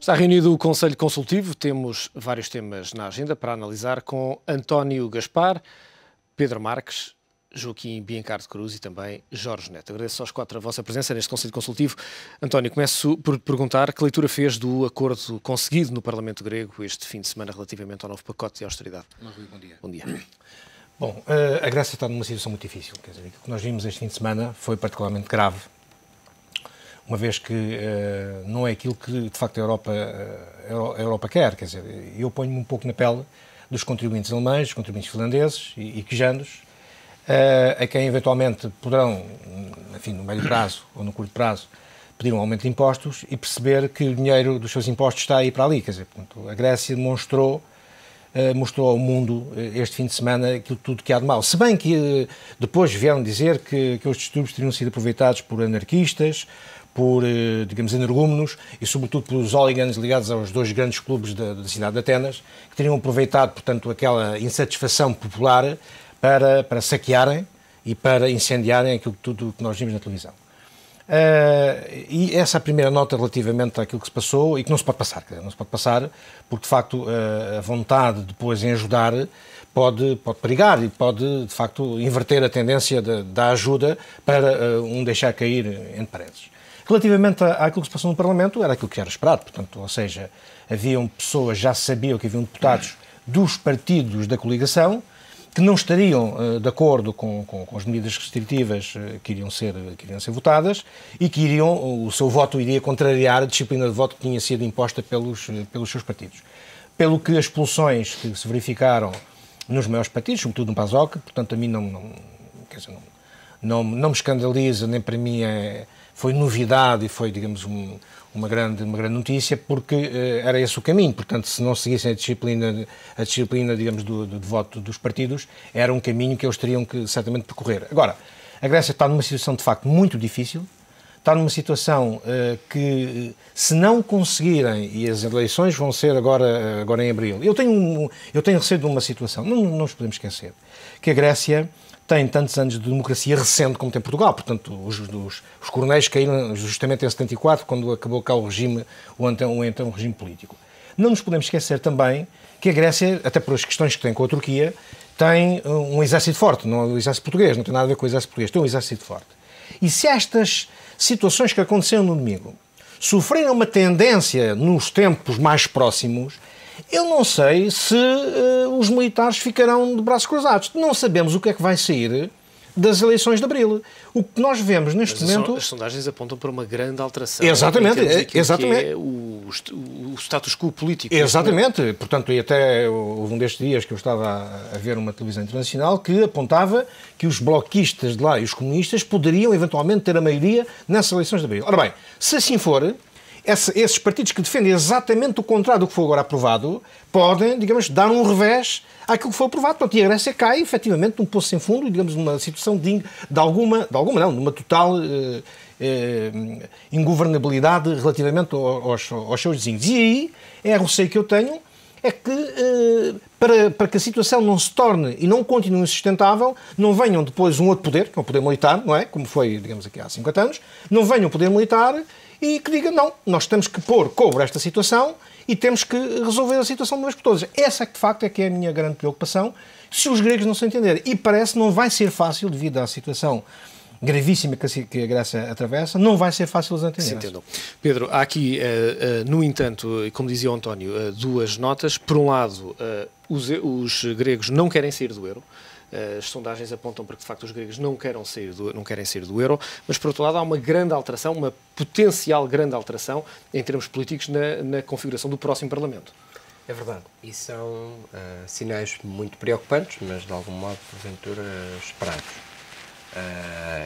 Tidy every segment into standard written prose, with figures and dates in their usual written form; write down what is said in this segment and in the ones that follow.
Está reunido o Conselho Consultivo, temos vários temas na agenda para analisar com António Gaspar, Pedro Marques, Joaquim Biancar de Cruz e também Jorge Neto. Agradeço aos quatro a vossa presença neste Conselho Consultivo. António, começo por perguntar que leitura fez do acordo conseguido no Parlamento grego este fim de semana relativamente ao novo pacote de austeridade. Bom dia. Bom dia. Bom, a Grécia está numa situação muito difícil. Quer dizer, o que nós vimos este fim de semana foi particularmente grave, uma vez que não é aquilo que, de facto, a Europa quer. Quer dizer, eu ponho-me um pouco na pele dos contribuintes alemães, dos contribuintes finlandeses e quejanos, a quem eventualmente poderão, enfim, no médio prazo ou no curto prazo, pedir um aumento de impostos e perceber que o dinheiro dos seus impostos está aí para ali. Quer dizer, portanto, a Grécia mostrou ao mundo este fim de semana aquilo tudo que há de mal. Se bem que depois vieram dizer que os distúrbios teriam sido aproveitados por anarquistas, por, digamos, energúmenos e, sobretudo, pelos hooligans ligados aos dois grandes clubes da cidade de Atenas, que teriam aproveitado, portanto, aquela insatisfação popular para saquearem e para incendiarem aquilo tudo que nós vimos na televisão. E essa é a primeira nota relativamente àquilo que se passou e que não se pode passar. Não se pode passar porque, de facto, a vontade depois em ajudar pode perigar e pode, de facto, inverter a tendência da ajuda para deixar cair entre paredes. Relativamente àquilo que se passou no Parlamento, era aquilo que era esperado, portanto, ou seja, haviam pessoas, já se sabiam que haviam deputados dos partidos da coligação que não estariam de acordo com as medidas restritivas que iriam ser votadas e que o seu voto iria contrariar a disciplina de voto que tinha sido imposta pelos seus partidos. Pelo que as expulsões que se verificaram nos maiores partidos, sobretudo no PASOK, portanto, a mim não me escandaliza, nem para mim foi novidade e foi, digamos, uma grande notícia, porque era esse o caminho. Portanto, se não seguissem a disciplina, digamos, do voto dos partidos, era um caminho que eles teriam que certamente percorrer. Agora, a Grécia está numa situação, de facto, muito difícil, está numa situação que, se não conseguirem, e as eleições vão ser agora em abril, eu tenho receio de uma situação, não nos podemos esquecer, que a Grécia tem tantos anos de democracia recente como tem Portugal. Portanto, os coronéis caíram justamente em 74, quando acabou cá o então regime político. Não nos podemos esquecer também que a Grécia, até por as questões que tem com a Turquia, tem um exército forte. Não é o exército português, não tem nada a ver com o exército português, tem um exército forte. E se estas situações que aconteceram no domingo sofreram uma tendência nos tempos mais próximos, eu não sei se os militares ficarão de braços cruzados. Não sabemos o que é que vai sair das eleições de abril. O que nós vemos neste momento... As sondagens apontam para uma grande alteração. Exatamente. Que é o status quo político. Exatamente. Portanto, e até houve um destes dias que eu estava a ver uma televisão internacional que apontava que os bloquistas de lá e os comunistas poderiam eventualmente ter a maioria nessas eleições de abril. Ora bem, se assim for, esses partidos que defendem exatamente o contrário do que foi agora aprovado podem, digamos, dar um revés àquilo que foi aprovado. Portanto, e a Grécia cai, efetivamente, num poço sem fundo, digamos, numa situação numa total ingovernabilidade relativamente aos seus vizinhos. E aí, é o receio que eu tenho, é que para que a situação não se torne e não continue insustentável, não venham depois um outro poder, que é o poder militar, não é? Como foi, digamos, aqui há 50 anos, não venha o poder militar e que diga, não, nós temos que pôr cobro a esta situação e temos que resolver a situação de uma vez por todas. Essa, de facto, é que é a minha grande preocupação, se os gregos não se entenderem. E parece que não vai ser fácil, devido à situação gravíssima que a Grécia atravessa, não vai ser fácil os entender. Pedro, há aqui, no entanto, como dizia o António, duas notas. Por um lado, os gregos não querem sair do euro. As sondagens apontam para que, de facto, os gregos não querem sair do euro, mas, por outro lado, há uma grande alteração, uma potencial grande alteração, em termos políticos, na configuração do próximo Parlamento. É verdade. E são sinais muito preocupantes, mas, de algum modo, porventura, esperados.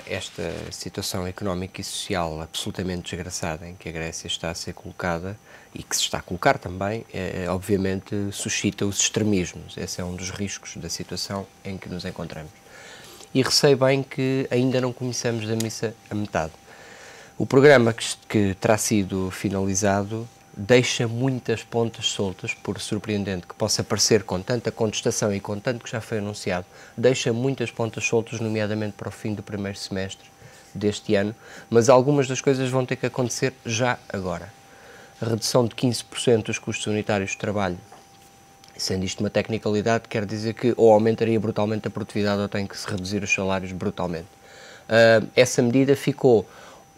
Esta situação económica e social absolutamente desgraçada em que a Grécia está a ser colocada e que se está a colocar também, obviamente suscita os extremismos. Esse é um dos riscos da situação em que nos encontramos. E receio bem que ainda não conheçamos da missa a metade. O programa que terá sido finalizado deixa muitas pontas soltas, por surpreendente que possa parecer, com tanta contestação e com tanto que já foi anunciado, deixa muitas pontas soltas, nomeadamente para o fim do primeiro semestre deste ano, mas algumas das coisas vão ter que acontecer já agora. a redução de 15% dos custos unitários de trabalho. Sendo isto uma tecnicalidade, quer dizer que ou aumentaria brutalmente a produtividade ou tem que se reduzir os salários brutalmente. Essa medida ficou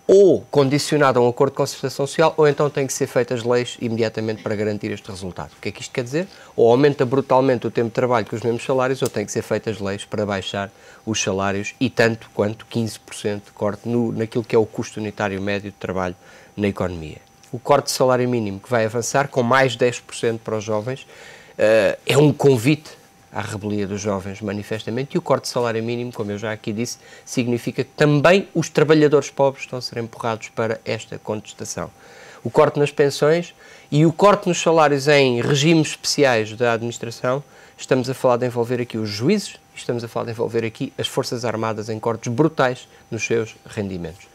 ou condicionada a um acordo de concertação social, ou então têm que ser feitas leis imediatamente para garantir este resultado. O que é que isto quer dizer? Ou aumenta brutalmente o tempo de trabalho com os mesmos salários, ou têm que ser feitas leis para baixar os salários e tanto quanto 15% de corte naquilo que é o custo unitário médio de trabalho na economia. O corte de salário mínimo que vai avançar com mais 10% para os jovens é um convite à rebelia dos jovens, manifestamente, e o corte de salário mínimo, como eu já aqui disse, significa que também os trabalhadores pobres estão a ser empurrados para esta contestação. O corte nas pensões e o corte nos salários em regimes especiais da administração, estamos a falar de envolver aqui os juízes, estamos a falar de envolver aqui as Forças Armadas em cortes brutais nos seus rendimentos.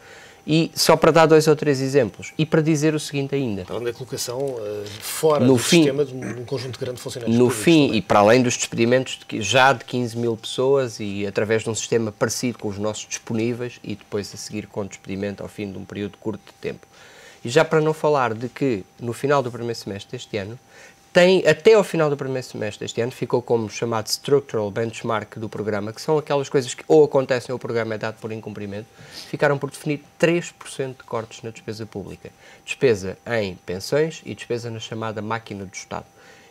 E só para dar 2 ou 3 exemplos, e para dizer o seguinte ainda. Para onde a colocação fora do sistema de um conjunto de grandes funcionários no públicos. No fim, também. e para além dos despedimentos já de 15 mil pessoas e através de um sistema parecido com os nossos disponíveis e depois a seguir com despedimento ao fim de um período curto de tempo. E já para não falar de que no final do primeiro semestre deste ano, até ao final do primeiro semestre deste ano, ficou como chamado Structural Benchmark do programa, que são aquelas coisas que ou acontecem ou o programa é dado por incumprimento, ficaram por definir 3% de cortes na despesa pública. Despesa em pensões e despesa na chamada máquina do Estado.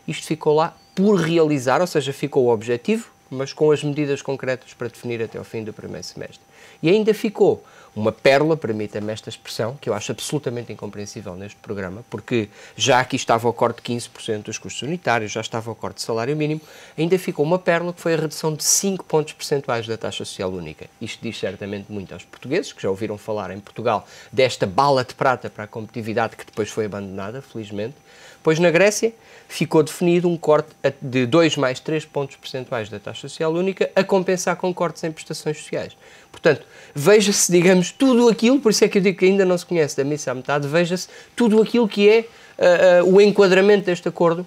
Isto ficou lá por realizar, ou seja, ficou o objetivo, mas com as medidas concretas para definir até ao fim do primeiro semestre. E ainda ficou uma pérola, permita-me esta expressão, que eu acho absolutamente incompreensível neste programa, porque já aqui estava o corte de 15% dos custos unitários, já estava o corte de salário mínimo, ainda ficou uma pérola que foi a redução de 5 pontos percentuais da taxa social única. Isto diz certamente muito aos portugueses, que já ouviram falar em Portugal desta bala de prata para a competitividade que depois foi abandonada, felizmente. Pois na Grécia ficou definido um corte de 2 mais 3 pontos percentuais da taxa social única a compensar com cortes em prestações sociais. Portanto, veja-se, digamos, tudo aquilo, por isso é que eu digo que ainda não se conhece da missa à metade, veja-se tudo aquilo que é o enquadramento deste acordo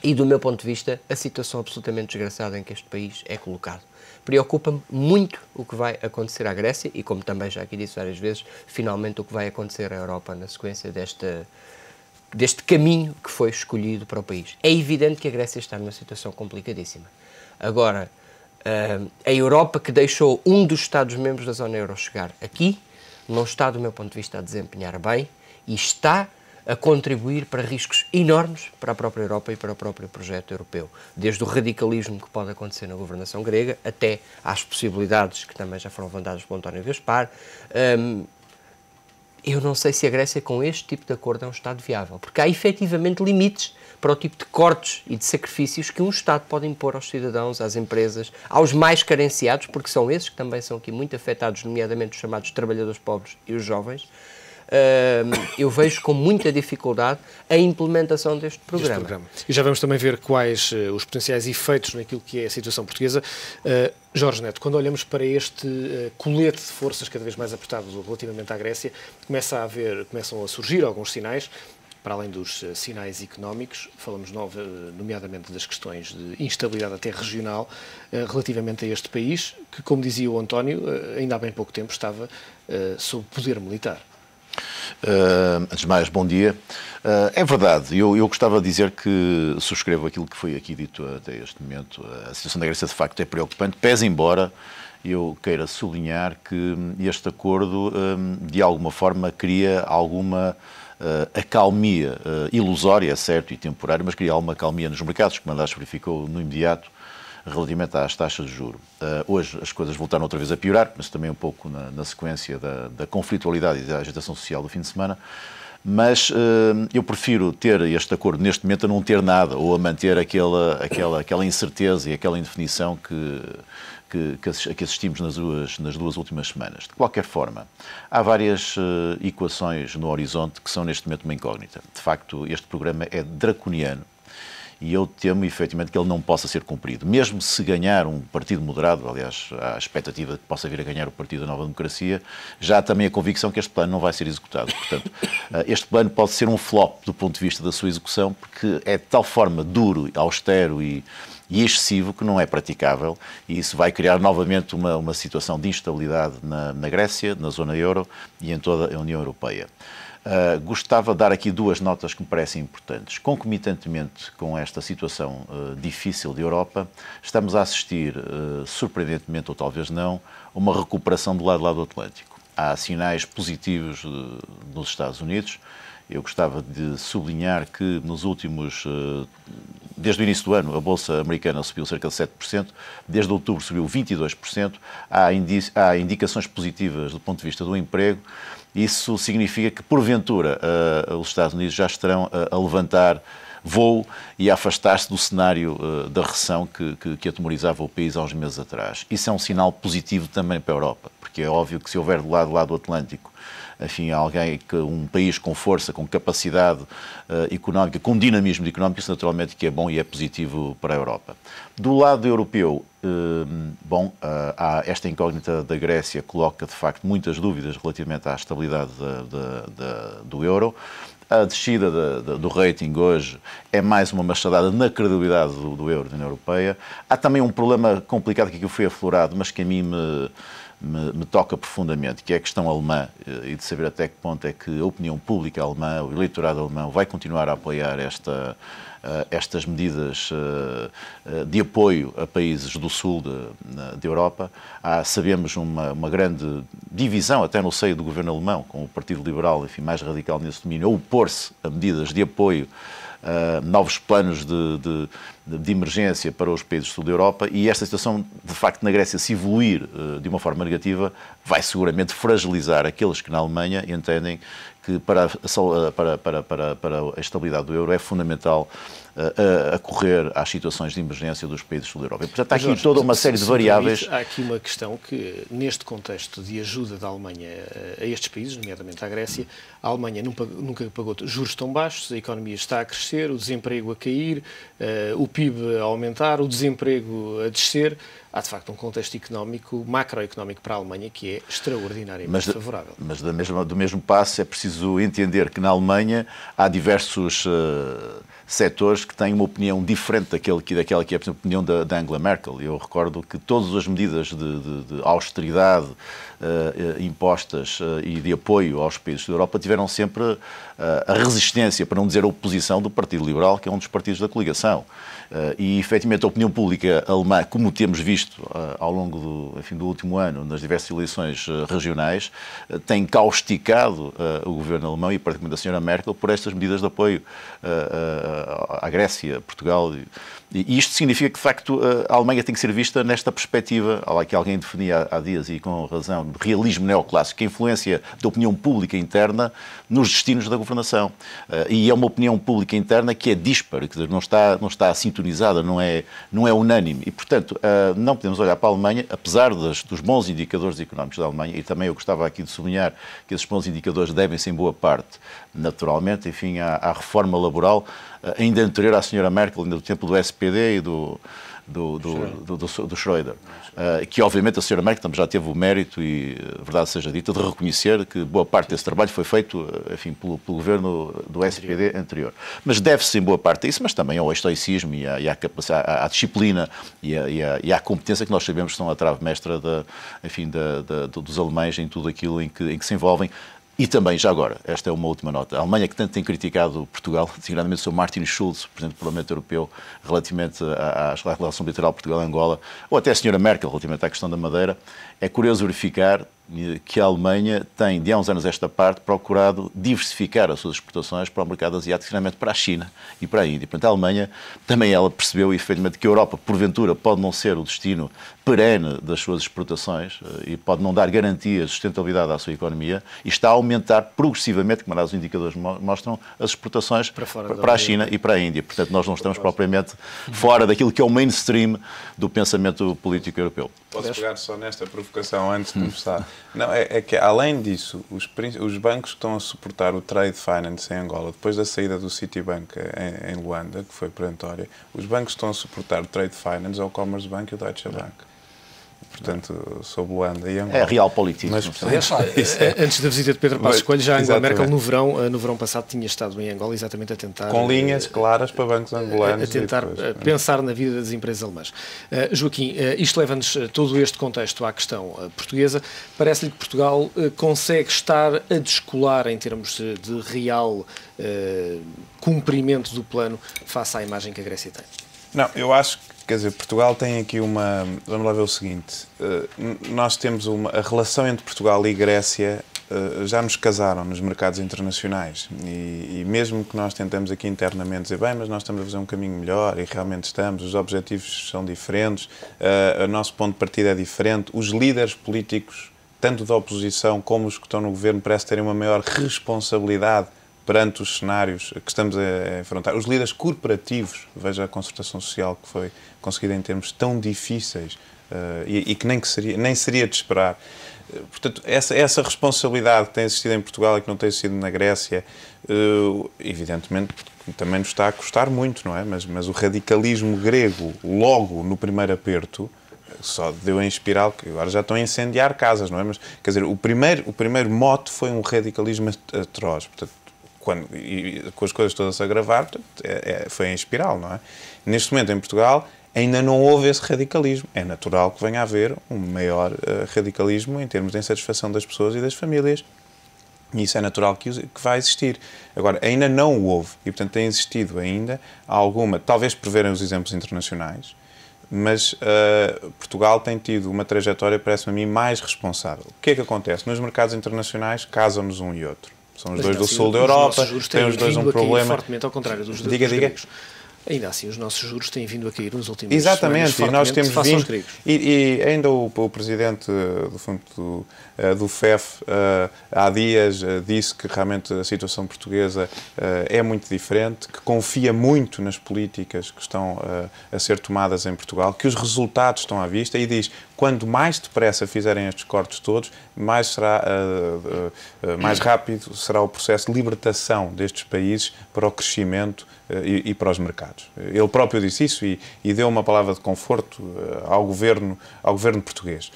e, do meu ponto de vista, a situação absolutamente desgraçada em que este país é colocado. Preocupa-me muito o que vai acontecer à Grécia e, como também já aqui disse várias vezes, finalmente o que vai acontecer à Europa na sequência deste caminho que foi escolhido para o país. É evidente que a Grécia está numa situação complicadíssima. Agora, a Europa que deixou um dos Estados-membros da zona euro chegar aqui, não está, do meu ponto de vista, a desempenhar bem e está a contribuir para riscos enormes para a própria Europa e para o próprio projeto europeu. Desde o radicalismo que pode acontecer na governação grega até às possibilidades que também já foram levantadas por António Gaspar. Eu não sei se a Grécia, com este tipo de acordo, é um Estado viável, porque há efetivamente limites para o tipo de cortes e de sacrifícios que um Estado pode impor aos cidadãos, às empresas, aos mais carenciados, porque são esses que também são aqui muito afetados, nomeadamente os chamados trabalhadores pobres e os jovens. Eu vejo com muita dificuldade a implementação deste programa. E já vamos também ver quais os potenciais efeitos naquilo que é a situação portuguesa. Jorge Neto, quando olhamos para este colete de forças cada vez mais apertado relativamente à Grécia, começam a surgir alguns sinais, para além dos sinais económicos, falamos nomeadamente das questões de instabilidade até regional relativamente a este país, que, como dizia o António, ainda há bem pouco tempo estava sob poder militar. Antes de mais, bom dia. É verdade, eu gostava de dizer que subscrevo aquilo que foi aqui dito até este momento. A situação da Grécia, de facto, é preocupante, pese embora eu queira sublinhar que este acordo, de alguma forma, cria alguma acalmia ilusória, certo, e temporária, mas cria alguma acalmia nos mercados, como aliás verificou no imediato, relativamente às taxas de juros. Hoje as coisas voltaram outra vez a piorar, mas também um pouco na sequência da conflitualidade e da agitação social do fim de semana. Mas eu prefiro ter este acordo neste momento a não ter nada, ou a manter aquela incerteza e aquela indefinição que assistimos nas duas últimas semanas. De qualquer forma, há várias equações no horizonte que são neste momento uma incógnita. De facto, este programa é draconiano. E eu temo, efetivamente, que ele não possa ser cumprido. Mesmo se ganhar um partido moderado, aliás, há a expectativa de que possa vir a ganhar o Partido da Nova Democracia, já há também a convicção que este plano não vai ser executado. Portanto, este plano pode ser um flop do ponto de vista da sua execução, porque é de tal forma duro, austero e excessivo que não é praticável, e isso vai criar novamente uma situação de instabilidade na Grécia, na zona euro e em toda a União Europeia. Gostava de dar aqui duas notas que me parecem importantes. Concomitantemente com esta situação difícil da Europa, estamos a assistir, surpreendentemente ou talvez não, a uma recuperação do lado do Atlântico. Há sinais positivos nos Estados Unidos. Eu gostava de sublinhar que nos últimos, desde o início do ano, a Bolsa Americana subiu cerca de 7%, desde outubro subiu 22%, há indicações positivas do ponto de vista do emprego. Isso significa que, porventura, os Estados Unidos já estarão a levantar voo e a afastar-se do cenário da recessão que atemorizava o país há uns meses atrás. Isso é um sinal positivo também para a Europa, porque é óbvio que se houver do lado do Atlântico, enfim, um país com força, com capacidade económica, com dinamismo económico, isso naturalmente que é bom e é positivo para a Europa. Do lado europeu, esta incógnita da Grécia coloca de facto muitas dúvidas relativamente à estabilidade do euro. A descida do rating hoje é mais uma machadada na credibilidade do euro da União Europeia. Há também um problema complicado que aqui foi aflorado, mas que a mim me toca profundamente, que é a questão alemã e de saber até que ponto é que a opinião pública alemã, o eleitorado alemão, vai continuar a apoiar estas medidas de apoio a países do sul da Europa. Sabemos uma grande divisão até no seio do governo alemão, com o Partido Liberal, enfim, mais radical nesse domínio, a opor-se a medidas de apoio, novos planos de emergência para os países do sul da Europa, e esta situação, de facto, na Grécia, se evoluir de uma forma negativa, vai seguramente fragilizar aqueles que na Alemanha entendem que para a estabilidade do euro é fundamental acorrer às situações de emergência dos países do sul da Europa. E, portanto, há aqui toda uma série de variáveis. Há aqui uma questão que, neste contexto de ajuda da Alemanha a estes países, nomeadamente à Grécia, a Alemanha nunca pagou juros tão baixos, a economia está a crescer, o desemprego a cair, o PIB a aumentar, o desemprego a descer. Há, de facto, um contexto económico, macroeconómico para a Alemanha que é extraordinariamente favorável. Mas do mesmo passo é preciso entender que na Alemanha há diversos setores que têm uma opinião diferente daquela que é a opinião da Angela Merkel. Eu recordo que todas as medidas de austeridade impostas e de apoio aos países da Europa tiveram sempre a resistência, para não dizer a oposição, do Partido Liberal, que é um dos partidos da coligação. E, efetivamente, a opinião pública alemã, como temos visto ao longo do último ano, nas diversas eleições regionais, tem causticado o governo alemão e, particularmente, a senhora Merkel, por estas medidas de apoio à Grécia, Portugal. E isto significa que, de facto, a Alemanha tem que ser vista nesta perspectiva, que alguém definia há dias, e com razão, de realismo neoclássico, a influência da opinião pública interna nos destinos da governação. E é uma opinião pública interna que é díspara, quer dizer, não está sintonizada, não é unânime. E, portanto, não podemos olhar para a Alemanha, apesar dos bons indicadores económicos da Alemanha, e também eu gostava aqui de sublinhar que esses bons indicadores devem-se, em boa parte, naturalmente, enfim, à reforma laboral, ainda anterior à senhora Merkel, ainda do tempo do SPD e do Schröder, que obviamente a senhora Merkel também já teve o mérito, e verdade seja dita, de reconhecer que boa parte desse trabalho foi feito, enfim, pelo governo do SPD anterior. Mas deve-se em boa parte a isso, mas também ao estoicismo e à disciplina e à competência que nós sabemos que são a trave mestra dos alemães em tudo aquilo em que se envolvem. E também, já agora, esta é uma última nota, a Alemanha, que tanto tem criticado Portugal, designadamente o Sr. Martin Schulz, Presidente do Parlamento Europeu, relativamente à relação bilateral Portugal-Angola, ou até a Sra. Merkel, relativamente à questão da Madeira, é curioso verificar que a Alemanha tem, de há uns anos esta parte, procurado diversificar as suas exportações para o mercado asiático, finalmente para a China e para a Índia. Portanto, a Alemanha também ela percebeu, efetivamente, que a Europa, porventura, pode não ser o destino perene das suas exportações e pode não dar garantia de sustentabilidade à sua economia, e está a aumentar progressivamente, como aliás os indicadores mostram, as exportações para a China e para a Índia. Portanto, nós não estamos propriamente fora daquilo que é o mainstream do pensamento político europeu. Posso pegar só nesta provocação antes de começar? Não, é que, além disso, os bancos que estão a suportar o trade finance em Angola, depois da saída do Citibank em Luanda, que foi perentória, os bancos que estão a suportar o trade finance é o Commerzbank e o Deutsche Bank. portanto, sob Luanda e Angola. É realpolitik. Mas, antes da visita de Pedro Passos Coelho, já Angela Exatamente. Merkel no verão passado tinha estado em Angola exatamente a tentar... Com linhas claras para bancos angolanos. A tentar pensar na vida das empresas alemãs. Joaquim, isto leva-nos todo este contexto à questão portuguesa. Parece-lhe que Portugal consegue estar a descolar em termos de real cumprimento do plano face à imagem que a Grécia tem? Não, eu acho que, quer dizer, Portugal tem aqui uma... Vamos lá ver o seguinte. Nós temos a relação entre Portugal e Grécia já nos casaram nos mercados internacionais e mesmo que nós tentamos aqui internamente dizer, bem, mas nós estamos a fazer um caminho melhor e realmente estamos, os objetivos são diferentes, o nosso ponto de partida é diferente, os líderes políticos, tanto da oposição como os que estão no governo, parece terem uma maior responsabilidade perante os cenários que estamos a enfrentar. Os líderes corporativos, veja a concertação social que foi conseguida em termos tão difíceis e que nem seria de esperar. Portanto, essa responsabilidade que tem existido em Portugal e que não tem existido na Grécia, evidentemente, também nos está a custar muito, não é? Mas o radicalismo grego, logo no primeiro aperto, só deu em espiral, que agora já estão a incendiar casas, não é? Mas, quer dizer, o primeiro mote foi um radicalismo atroz. Portanto, com as coisas todas a agravar, portanto, foi em espiral, não é? Neste momento, em Portugal, ainda não houve esse radicalismo. É natural que venha a haver um maior radicalismo em termos de insatisfação das pessoas e das famílias. E isso é natural que vai existir. Agora, ainda não o houve. E, portanto, tem existido ainda alguma... Talvez por verem os exemplos internacionais, mas Portugal tem tido uma trajetória, parece-me a mim, mais responsável. O que é que acontece? Nos mercados internacionais, casam-nos um e outro. São os dois do sul da Europa, têm os dois um problema... Fortemente ao contrário dos diga. Ainda assim, os nossos juros têm vindo a cair nos últimos anos. Exatamente, e nós temos vindo... E ainda o presidente do fundo do FEF há dias disse que realmente a situação portuguesa é muito diferente, que confia muito nas políticas que estão a ser tomadas em Portugal, que os resultados estão à vista e diz, quando mais depressa fizerem estes cortes todos, mais rápido será o processo de libertação destes países para o crescimento e para os mercados. Ele próprio disse isso e deu uma palavra de conforto ao governo português.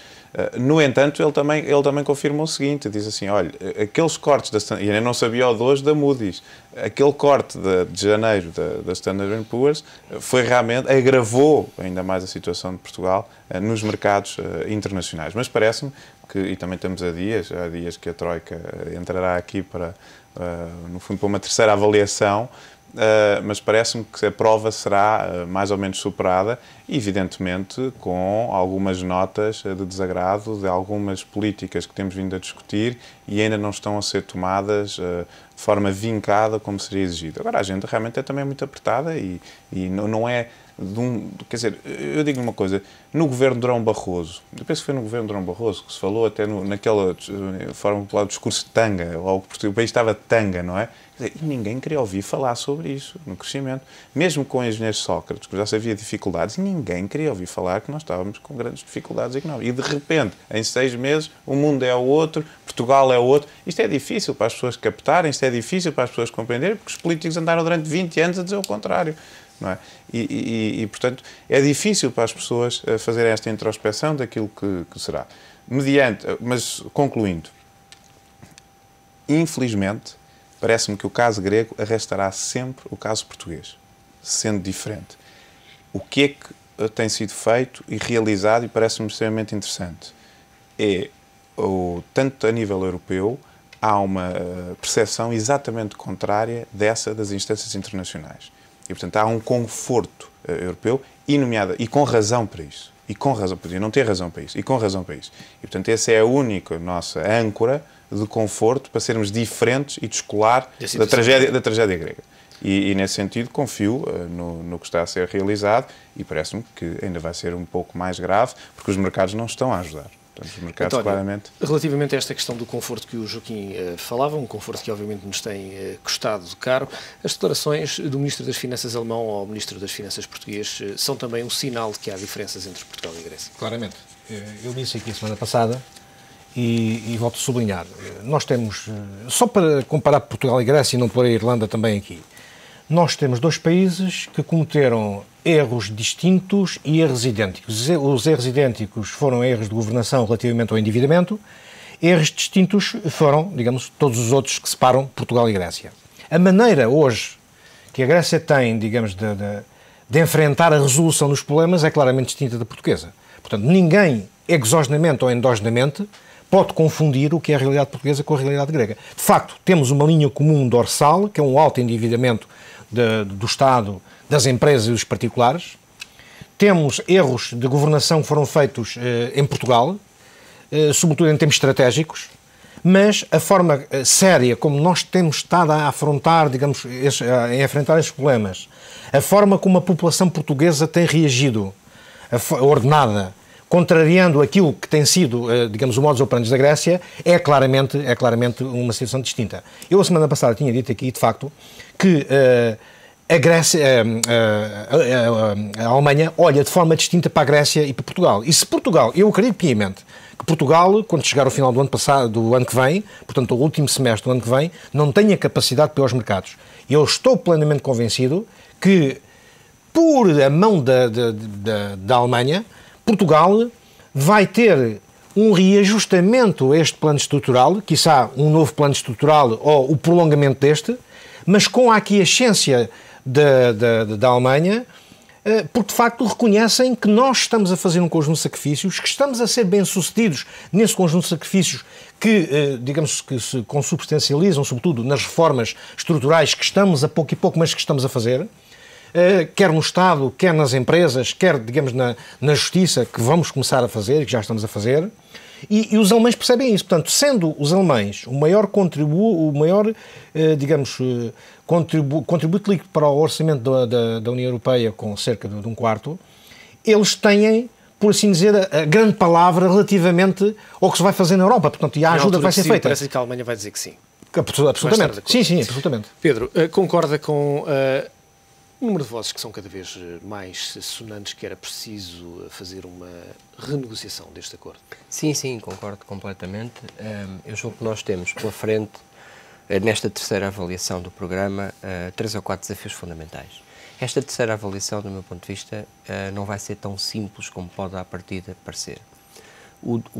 No entanto, ele também confirma o seguinte, diz assim, olha, aqueles cortes, e eu não sabia o de hoje da Moody's, aquele corte de janeiro da Standard & Poor's foi realmente, agravou ainda mais a situação de Portugal nos mercados internacionais. Mas parece-me que, e também estamos há dias que a Troika entrará aqui para, no fundo, para uma terceira avaliação, mas parece-me que a prova será mais ou menos superada, evidentemente com algumas notas de desagrado de algumas políticas que temos vindo a discutir e ainda não estão a ser tomadas de forma vincada como seria exigido. Agora, a agenda realmente é também muito apertada e não é... quer dizer, eu digo uma coisa, no governo de Durão Barroso, eu penso que foi no governo de Durão Barroso que se falou até naquela forma popular do discurso de tanga, ou o país estava de tanga, não é? Quer dizer, e ninguém queria ouvir falar sobre isso, no crescimento. Mesmo com o engenheiro Sócrates, que já sabia dificuldades, ninguém queria ouvir falar que nós estávamos com grandes dificuldades económicas. E de repente, em 6 meses, o mundo é o outro, Portugal é o outro. Isto é difícil para as pessoas captarem, isto é difícil para as pessoas compreenderem, porque os políticos andaram durante 20 anos a dizer o contrário. Não é? Portanto, é difícil para as pessoas fazerem esta introspeção daquilo que será. Mas concluindo, infelizmente, parece-me que o caso grego arrastará sempre o caso português, sendo diferente. O que é que tem sido feito e realizado, e parece-me extremamente interessante, tanto a nível europeu, há uma percepção exatamente contrária dessa das instâncias internacionais. E, portanto, há um conforto europeu, e com razão para isso. E com razão, podia não ter razão para isso. E com razão para isso. E, portanto, essa é a única nossa âncora de conforto para sermos diferentes e descolar da tragédia grega. E, nesse sentido, confio no que está a ser realizado e parece-me que ainda vai ser um pouco mais grave, porque os mercados não estão a ajudar. Portanto, os mercados, António, claramente... Relativamente a esta questão do conforto que o Joaquim falava, um conforto que obviamente nos tem custado caro, as declarações do Ministro das Finanças alemão ao Ministro das Finanças português são também um sinal de que há diferenças entre Portugal e Grécia. Claramente. Eu disse aqui a semana passada e volto a sublinhar. Nós temos, só para comparar Portugal e Grécia e não pôr a Irlanda também aqui, nós temos dois países que cometeram erros distintos e erros idênticos. Os erros idênticos foram erros de governação relativamente ao endividamento, erros distintos foram, digamos, todos os outros que separam Portugal e Grécia. A maneira hoje que a Grécia tem, digamos, de enfrentar a resolução dos problemas é claramente distinta da portuguesa. Portanto, ninguém, exogenamente ou endogenamente, pode confundir o que é a realidade portuguesa com a realidade grega. De facto, temos uma linha comum dorsal, que é um alto endividamento do Estado, das empresas e dos particulares. Temos erros de governação que foram feitos em Portugal, sobretudo em termos estratégicos, mas a forma séria como nós temos estado a afrontar, digamos, a enfrentar esses problemas, a forma como a população portuguesa tem reagido, ordenada, contrariando aquilo que tem sido, digamos, o modus operandi da Grécia, é claramente uma situação distinta. Eu, a semana passada, tinha dito aqui, de facto, que a Grécia, a Alemanha olha de forma distinta para a Grécia e para Portugal. E se Portugal, eu acredito piamente que Portugal, quando chegar ao final do ano passado, do ano que vem, portanto, o último semestre do ano que vem, não tenha capacidade para ir aos mercados. E eu estou plenamente convencido que, por a mão da Alemanha, Portugal vai ter um reajustamento a este plano estrutural, quiçá um novo plano estrutural ou o prolongamento deste, mas com a aquiescência da Alemanha, porque de facto reconhecem que nós estamos a fazer um conjunto de sacrifícios, que estamos a ser bem-sucedidos nesse conjunto de sacrifícios que, digamos, que se consubstancializam, sobretudo nas reformas estruturais que estamos a pouco e pouco, mas que estamos a fazer, quer no Estado, quer nas empresas, quer, digamos, na justiça, que vamos começar a fazer e que já estamos a fazer, e os alemães percebem isso. Portanto, sendo os alemães o maior contributo líquido para o orçamento da União Europeia, com cerca de um quarto, eles têm, por assim dizer, a grande palavra relativamente ao que se vai fazer na Europa. Portanto, e a ajuda que vai ser feita. Parece que a Alemanha vai dizer que sim. Absolutamente. Sim, absolutamente. Pedro, concorda com o número de vozes que são cada vez mais sonantes que era preciso fazer uma renegociação deste acordo? Sim, concordo completamente. Eu julgo que nós temos pela frente, nesta terceira avaliação do programa, 3 ou 4 desafios fundamentais. Esta terceira avaliação, do meu ponto de vista, não vai ser tão simples como pode à partida parecer.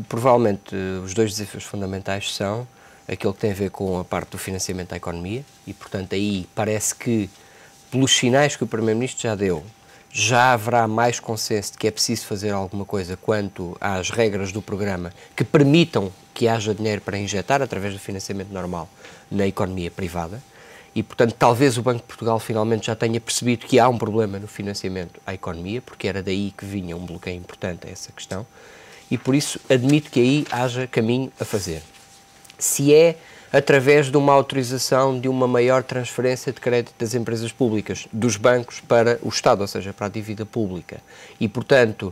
Provavelmente os 2 desafios fundamentais são aquele que tem a ver com a parte do financiamento da economia e, portanto, aí parece que, pelos sinais que o Primeiro-Ministro já deu, já haverá mais consenso de que é preciso fazer alguma coisa quanto às regras do programa que permitam que haja dinheiro para injetar, através do financiamento normal, na economia privada. E, portanto, talvez o Banco de Portugal finalmente já tenha percebido que há um problema no financiamento à economia, porque era daí que vinha um bloqueio importante a essa questão. E, por isso, admito que aí haja caminho a fazer. Se é através de uma autorização de uma maior transferência de crédito das empresas públicas, dos bancos para o Estado, ou seja, para a dívida pública, e, portanto,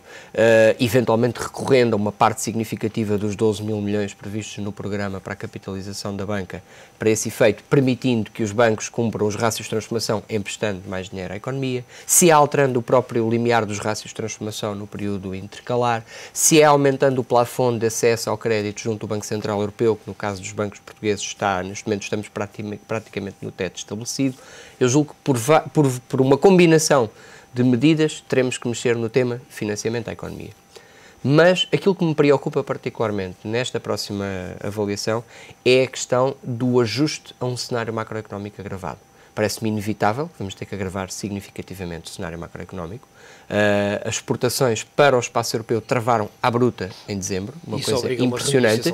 eventualmente recorrendo a uma parte significativa dos 12 mil milhões previstos no programa para a capitalização da banca, para esse efeito, permitindo que os bancos cumpram os rácios de transformação, emprestando mais dinheiro à economia, se é alterando o próprio limiar dos rácios de transformação no período intercalar, se é aumentando o plafond de acesso ao crédito junto ao Banco Central Europeu, que no caso dos bancos portugueses neste momento estamos praticamente no teto estabelecido. Eu julgo que por uma combinação de medidas teremos que mexer no tema financiamento à economia. Mas aquilo que me preocupa particularmente nesta próxima avaliação é a questão do ajuste a um cenário macroeconómico agravado. Parece-me inevitável, vamos ter que agravar significativamente o cenário macroeconómico. As exportações para o espaço europeu travaram à bruta em dezembro, uma coisa impressionante,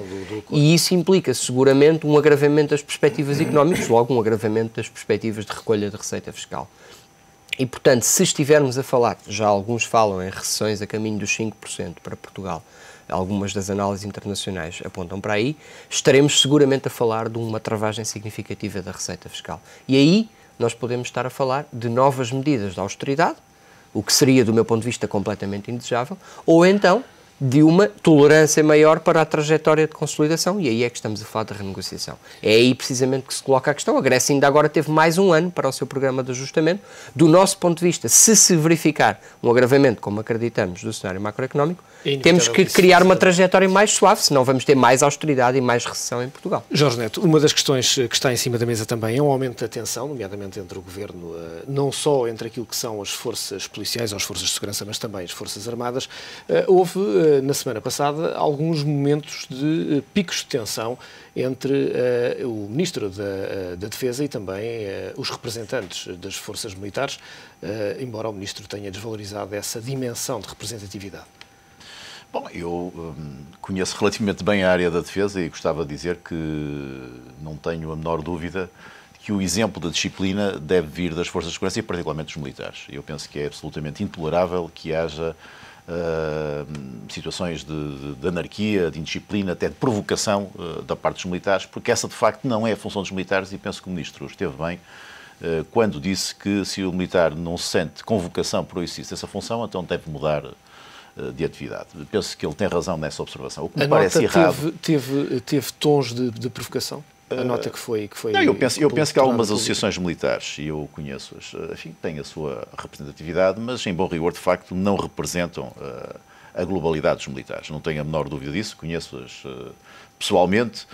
e isso implica seguramente um agravamento das perspectivas económicas, logo um agravamento das perspectivas de recolha de receita fiscal. E, portanto, se estivermos a falar, já alguns falam em recessões a caminho dos 5% para Portugal, algumas das análises internacionais apontam para aí, estaremos seguramente a falar de uma travagem significativa da receita fiscal. E aí nós podemos estar a falar de novas medidas de austeridade, o que seria, do meu ponto de vista, completamente indesejável, ou então de uma tolerância maior para a trajetória de consolidação, e aí é que estamos a falar da renegociação. É aí precisamente que se coloca a questão. A Grécia ainda agora teve mais um ano para o seu programa de ajustamento. Do nosso ponto de vista, se verificar um agravamento, como acreditamos, do cenário macroeconómico, temos que criar uma trajetória mais suave, senão vamos ter mais austeridade e mais recessão em Portugal. Jorge Neto, uma das questões que está em cima da mesa também é um aumento da tensão, nomeadamente entre o Governo, não só entre aquilo que são as forças policiais ou as forças de segurança, mas também as forças armadas. Houve, na semana passada, alguns momentos de picos de tensão entre o Ministro da Defesa e também os representantes das forças militares, embora o Ministro tenha desvalorizado essa dimensão de representatividade. Bom, eu conheço relativamente bem a área da defesa e gostava de dizer que não tenho a menor dúvida que o exemplo da disciplina deve vir das forças de segurança e particularmente dos militares. Eu penso que é absolutamente intolerável que haja situações de anarquia, de indisciplina, até de provocação da parte dos militares, porque essa de facto não é a função dos militares e penso que o Ministro esteve bem quando disse que se o militar não sente convocação para o exercício dessa função, então deve mudar de atividade. Penso que ele tem razão nessa observação. O que me parece errado... Teve tons de provocação? A nota que foi não, eu penso que algumas associações militares, e eu conheço-as, enfim, têm a sua representatividade, mas em bom rigor, de facto, não representam a globalidade dos militares. Não tenho a menor dúvida disso, conheço-as pessoalmente,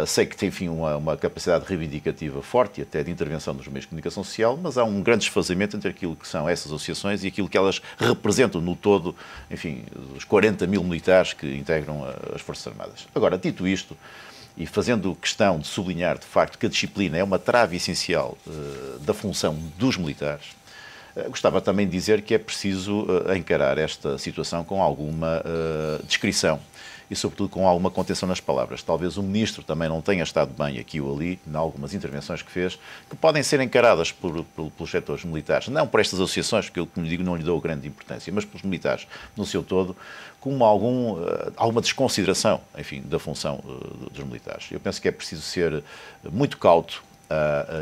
sei que tem, enfim, uma capacidade reivindicativa forte e até de intervenção nos meios de comunicação social, mas há um grande desfazamento entre aquilo que são essas associações e aquilo que elas representam no todo, enfim, os 40 mil militares que integram as Forças Armadas. Agora, dito isto, e fazendo questão de sublinhar, de facto, que a disciplina é uma trave essencial da função dos militares, gostava também de dizer que é preciso encarar esta situação com alguma discrição e, sobretudo, com alguma contenção nas palavras. Talvez o Ministro também não tenha estado bem aqui ou ali, em algumas intervenções que fez, que podem ser encaradas pelos setores militares, não por estas associações, porque eu, como digo, não lhe dou grande importância, mas pelos militares no seu todo, como alguma desconsideração, enfim, da função dos militares. Eu penso que é preciso ser muito cauto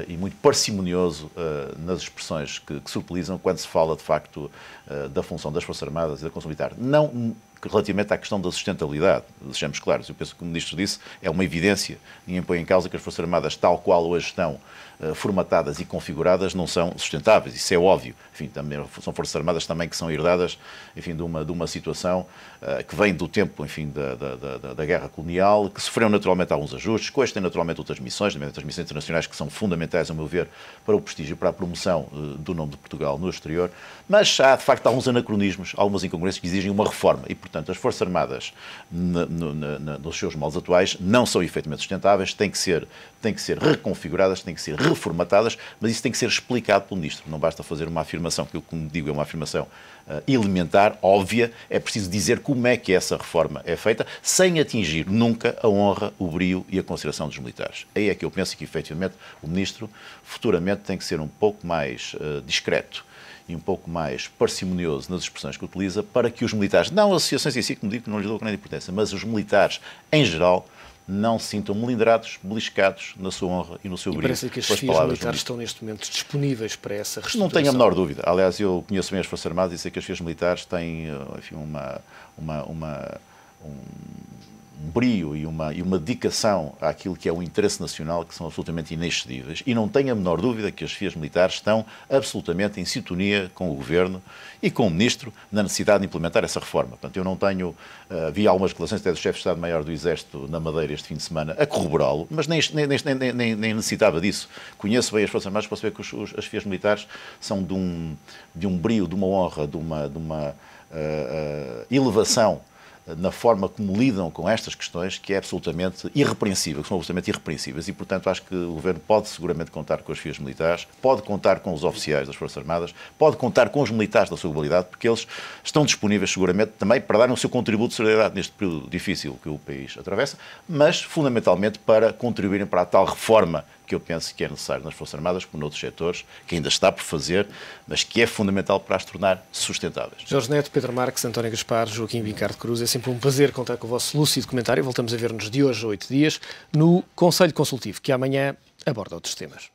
e muito parcimonioso nas expressões que se utilizam quando se fala, de facto, da função das Forças Armadas e da função militar. Não relativamente à questão da sustentabilidade, sejamos claros. Eu penso que o Ministro disse, é uma evidência, ninguém põe em causa que as Forças Armadas, tal qual hoje estão formatadas e configuradas, não são sustentáveis, isso é óbvio. Enfim, também são Forças Armadas também que são herdadas, enfim, de uma situação que vem do tempo, enfim, da guerra colonial, que sofreu naturalmente alguns ajustes, que hoje tem naturalmente outras missões, outras missões internacionais que são fundamentais, a meu ver, para o prestígio e para a promoção do nome de Portugal no exterior, mas há, de facto, alguns anacronismos, algumas incongruências que exigem uma reforma e, portanto, as Forças Armadas, nos seus moldes atuais, não são efetivamente sustentáveis, têm que ser reconfiguradas, têm que ser reformatadas, mas isso tem que ser explicado pelo Ministro. Não basta fazer uma afirmação, que eu, como digo, é uma afirmação elementar, óbvia, é preciso dizer como é que essa reforma é feita, sem atingir nunca a honra, o brio e a consideração dos militares. Aí é que eu penso que, efetivamente, o Ministro, futuramente, tem que ser um pouco mais discreto e um pouco mais parcimonioso nas expressões que utiliza, para que os militares, não as associações em si, como digo, que não lhes dou grande importância, mas os militares, em geral, não se sintam melindrados, beliscados na sua honra e no seu brilho. Parece que as chefias militares estão neste momento disponíveis para essa reestruturação. Não tenho a menor dúvida. Aliás, eu conheço bem as Forças Armadas e sei que as chefias militares têm, enfim, um brio e uma dedicação àquilo que é o interesse nacional que são absolutamente inexcedíveis, e não tenho a menor dúvida que as chefias militares estão absolutamente em sintonia com o Governo e com o Ministro na necessidade de implementar essa reforma. Portanto, eu não tenho... vi algumas declarações até do chefe de Estado-Maior do Exército na Madeira este fim de semana a corroborá-lo, mas nem necessitava disso. Conheço bem as Forças Armadas para saber que as chefias militares são de um brio, de uma honra, de uma elevação na forma como lidam com estas questões, que é absolutamente irrepreensível, que são absolutamente irrepreensíveis, e, portanto, acho que o Governo pode seguramente contar com as chefias militares, pode contar com os oficiais das Forças Armadas, pode contar com os militares da sua globalidade, porque eles estão disponíveis, seguramente, também para darem o seu contributo de solidariedade neste período difícil que o país atravessa, mas, fundamentalmente, para contribuírem para a tal reforma que eu penso que é necessário nas Forças Armadas, como noutros setores, que ainda está por fazer, mas que é fundamental para as tornar sustentáveis. Jorge Neto, Pedro Marques, António Gaspar, Joaquim Bincar de Cruz, é sempre um prazer contar com o vosso lúcido comentário. Voltamos a ver-nos de hoje a 8 dias no Conselho Consultivo, que amanhã aborda outros temas.